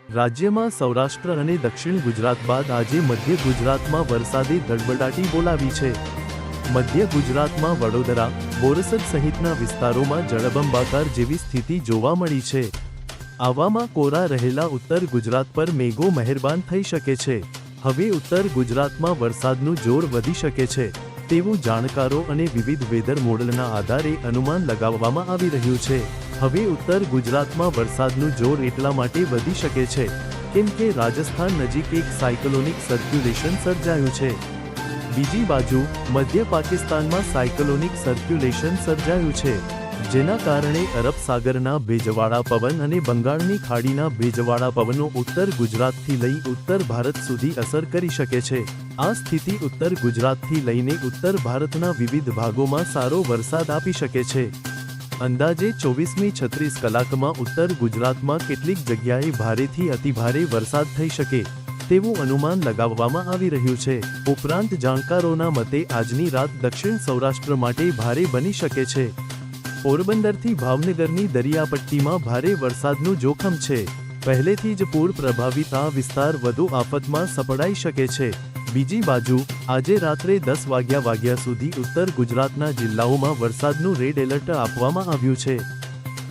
રાજ્યમાં સૌરાષ્ટ્ર અને દક્ષિણ ગુજરાત બાદ આજે મધ્ય ગુજરાતમાં વરસાદે ધડબડાટી બોલાવી છે। મધ્ય ગુજરાતમાં વડોદરા, બોરસદ સહિતના વિસ્તારોમાં જળબંબાકાર જેવી સ્થિતિ જોવા મળી છે। આવામાં કોરા રહેલા ઉત્તર ગુજરાત પર મેઘો મહેરબાન થઈ શકે છે। હવે ઉત્તર ગુજરાતમાં વરસાદનું જોર વધી શકે છે તેવું જાણકારો અને વિવિધ વેધર મોડલના આધારે અનુમાન લગાવવામાં આવી રહ્યું છે। હવે ઉત્તર ગુજરાતમાં વરસાદનું જોર એટલા માટે વધી શકે છે કેમ કે રાજસ્થાન નજીક એક સાયક્લોનિક સર્ક્યુલેશન સર્જાયું છે। બીજી બાજુ મધ્ય પાકિસ્તાનમાં સાયક્લોનિક સર્ક્યુલેશન સર્જાયું છે, જેના કારણે અરબ સાગરના ભેજવાળા પવન અને બંગાળની ખાડીના ભેજવાળા પવનો ઉત્તર ગુજરાતથી લઈ ઉત્તર ભારત સુધી અસર કરી શકે છે। આ સ્થિતિ ઉત્તર ગુજરાતથી લઈને ઉત્તર ભારતના વિવિધ ભાગોમાં સારો વરસાદ આપી શકે છે। અંદાજે 24મી 36 કલાકમાં ઉત્તર ગુજરાતમાં કેટલીક જગ્યાએ ભારેથી અતિભારે વરસાદ થઈ શકે તેવું અનુમાન લગાવવામાં આવી રહ્યું છે। ઉપરાંત જાણકારોના મતે આજની રાત દક્ષિણ સૌરાષ્ટ્ર માટે ભારે બની શકે છે। પોરબંદરથી ભાવનગરની દરિયાપટ્ટીમાં ભારે વરસાદનું જોખમ છે। પહેલેથી જ પૂર પ્રભાવિત આ વિસ્તાર વધુ આફતમાં સપડાઈ શકે છે। બીજી બાજુ આજે રાત્રે 10 વાગ્યા સુધી ઉત્તર ગુજરાતના જિલ્લાઓમાં વરસાદનું રેડ એલર્ટ આપવામાં આવ્યું છે।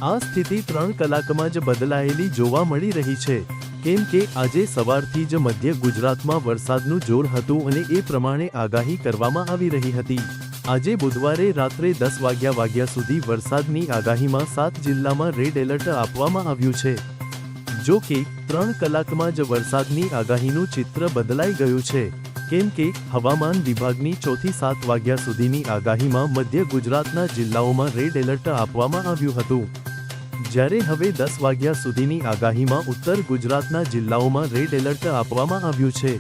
આ સ્થિતિ 3 કલાકમાં જ બદલાયેલી જોવા મળી રહી છે, કેમ કે આજે સવારથી જ મધ્ય ગુજરાતમાં વરસાદનું જોર હતું અને એ પ્રમાણે આગાહી કરવામાં આવી રહી હતી। આજે બુધવારે રાત્રે 10 વાગ્યા સુધી વરસાદની આગાહીમાં 7 જિલ્લામાં રેડ એલર્ટ આપવામાં આવ્યું છે। જો કે 3 કલાકમાં જ વરસાદની આગાહીનું ચિત્ર બદલાઈ ગયું છે, કેમ કે હવામાન વિભાગની 4 થી 7 વાગ્યા સુધીની આગાહીમાં મધ્ય ગુજરાતના જિલ્લાઓમાં રેડ એલર્ટ આપવામાં આવ્યું હતું, જ્યારે હવે 10 વાગ્યા સુધીની આગાહીમાં ઉત્તર ગુજરાતના જિલ્લાઓમાં રેડ એલર્ટ આપવામાં આવ્યું છે।